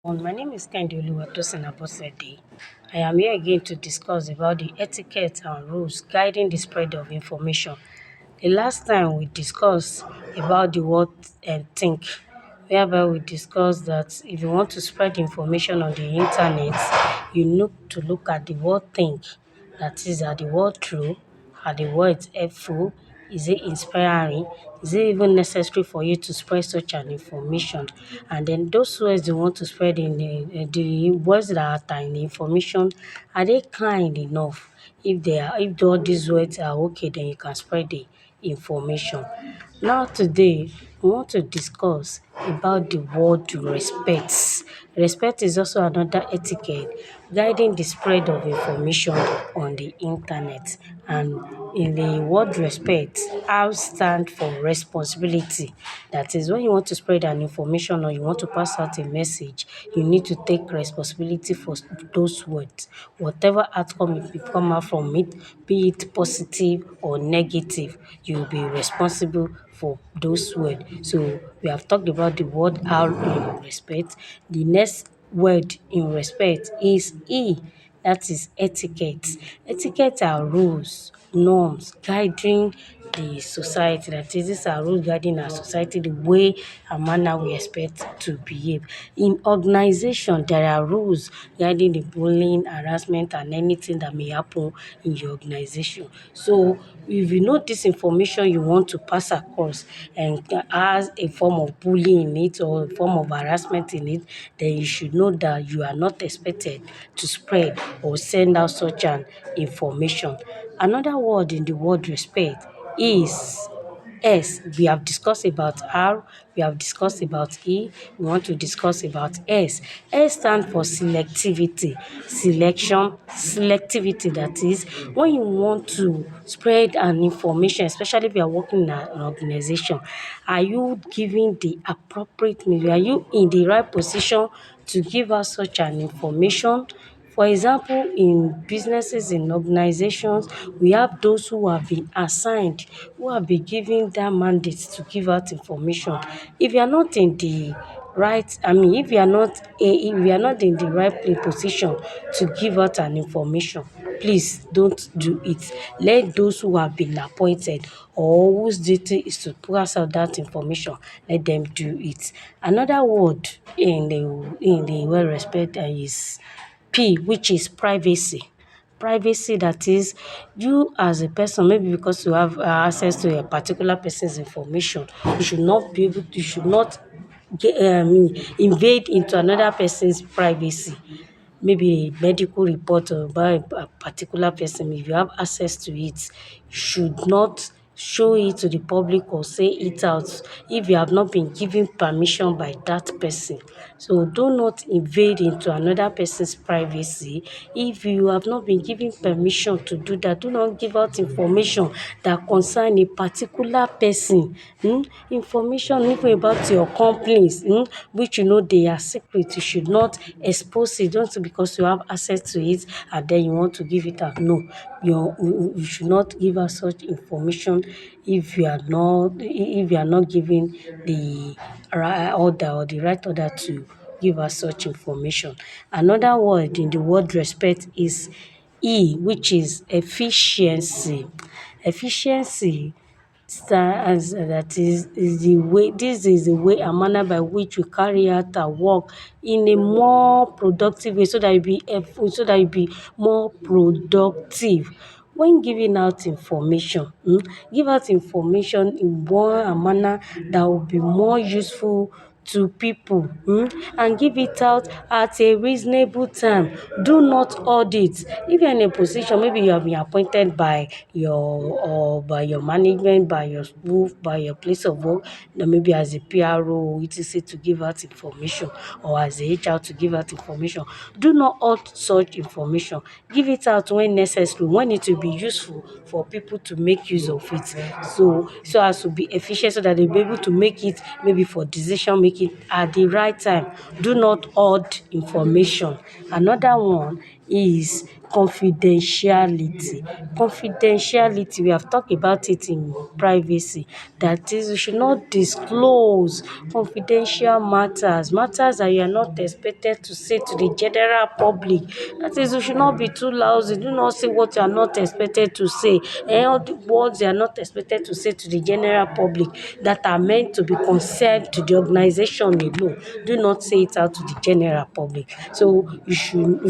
My name is Kehinde Oluwatosin Abosede. I am here again to discuss about the etiquette and rules guiding the spread of information. The last time we discussed about the word think, whereby we discussed that if you want to spread information on the internet, you need to look at the word think. That is, are the word true? Are the words helpful? Is it inspiring? Is it even necessary for you to spread such an information? And then those words you want to spread in the words that are in the information, are they kind enough? If all these words are okay, then you can spread the information. Now today, we want to discuss about the word respect. Respect is also another etiquette guiding the spread of information on the internet. And in the word respect, R stand for responsibility. That is, when you want to spread an information or you want to pass out a message, you need to take responsibility for those words. Whatever outcome it will come out from it, be it positive or negative, you will be responsible for those words. So we have talked about the word R in respect. The next word in respect is E. That is etiquette. Etiquette are rules, norms guiding the society. That is, these are rules guiding our society, the way and manner we expect to behave. In organization, there are rules guiding the bullying, harassment, and anything that may happen in your organization. So, if you know this information you want to pass across and has a form of bullying in it or a form of harassment in it, then you should know that you are not expected to spread or send out such an information. Another word in the word respect is S. We have discussed about R, we have discussed about E, we want to discuss about S. S stands for selectivity, selection, selectivity. That is, when you want to spread an information, especially if you are working in an organization, are you giving the appropriate media? Are you in the right position to give out such an information? For example, in businesses, in organizations, we have those who have been assigned, who have been given that mandate to give out information. If you are not in the right, if you are not in the right position to give out an information, please don't do it. Let those who have been appointed or whose duty is to pass out that information, let them do it. Another word in the well respect is P, which is privacy. Privacy, that is, you as a person, maybe because you have access to a particular person's information, you should not invade into another person's privacy. Maybe a medical report about a particular person, if you have access to it, you should not show it to the public or say it out if you have not been given permission by that person. So do not invade into another person's privacy. If you have not been given permission to do that, do not give out information that concern a particular person. Information even about your companies, which you know they are secret, you should not expose it just because you have access to it and then you want to give it out. No, you should not give out such information if you are not given the right order or the right order to give us such information. Another word in the word respect is E, which is efficiency. Efficiency stands that is the way this is the way and manner by which we carry out our work in a more productive way so that you be more productive. When giving out information, give out information in one and manner that will be more useful to people, and give it out at a reasonable time. Do not audit. If you're in a position, maybe you have been appointed by your management, by your school, by your place of work, maybe as a PRO, etc., to give out information, or as a HR to give out information. Do not hold such information. Give it out when necessary, when it will be useful for people to make use of it. So as to be efficient, so that they'll be able to make it maybe for decision making at the right time. Do not hoard information. Another one is confidentiality. Confidentiality, we have talked about it in privacy. That is, you should not disclose confidential matters that you are not expected to say to the general public. That is, you should not be too lousy. Do not say what you are not expected to say. And all the words you are not expected to say to the general public that are meant to be concerned to the organization alone. Do not say it out to the general public. So you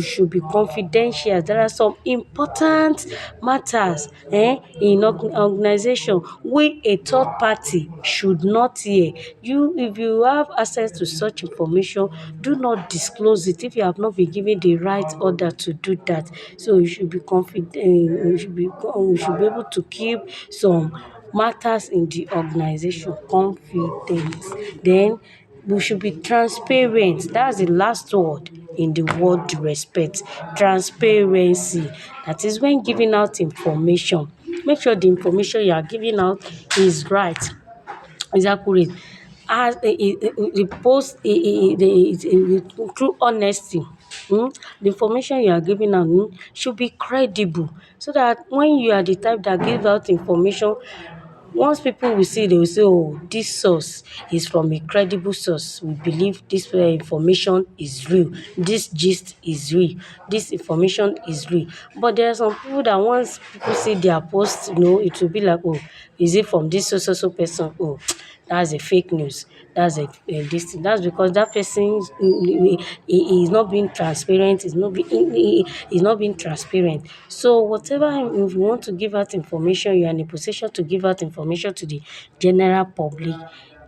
should be confidential. There are some important matters in organization wey a third party should not hear. If you have access to such information, do not disclose it if you have not been given the right order to do that. So you should be confident. We should be able to keep some matters in the organization confidence. Then we should be transparent. That's the last word in the word respect. Transparency. That is when giving out information. Make sure the information you are giving out is right, is accurate. As the post through honesty. The information you are giving out should be credible, so that when you are the type that give out information, once people will see, they will say, oh, this source is from a credible source. We believe this information is real. This gist is real. This information is real. But there are some people that once people see their post, it will be like, oh, is it from this so person? Oh, that's a fake news. That's this thing. That's because that person is not being transparent. Is not being transparent. So whatever, if you want to give out information, you are in a position to give out information to the general public,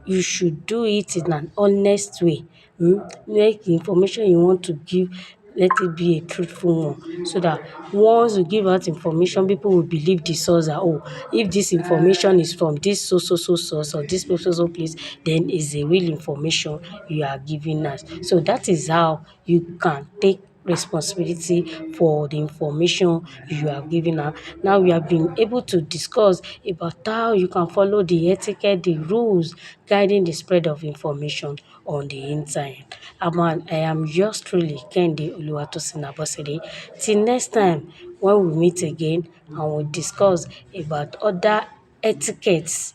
you should do it in an honest way. Make the information you want to give, let it be a truthful one, so that once you give out information, people will believe the source that, oh, if this information is from this so source or this so place, then it's a real information you are giving us. So that is how you can take responsibility for the information you are giving out. Now we have been able to discuss about how you can follow the etiquette, the rules guiding the spread of information on the internet. I am yours truly, Kehinde Oluwatosin Abosede. Till next time when we meet again and we discuss about other etiquettes,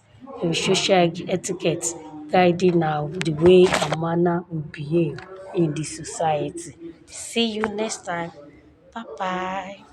social etiquette guiding the way and manner we behave in the society. See you next time. Bye bye.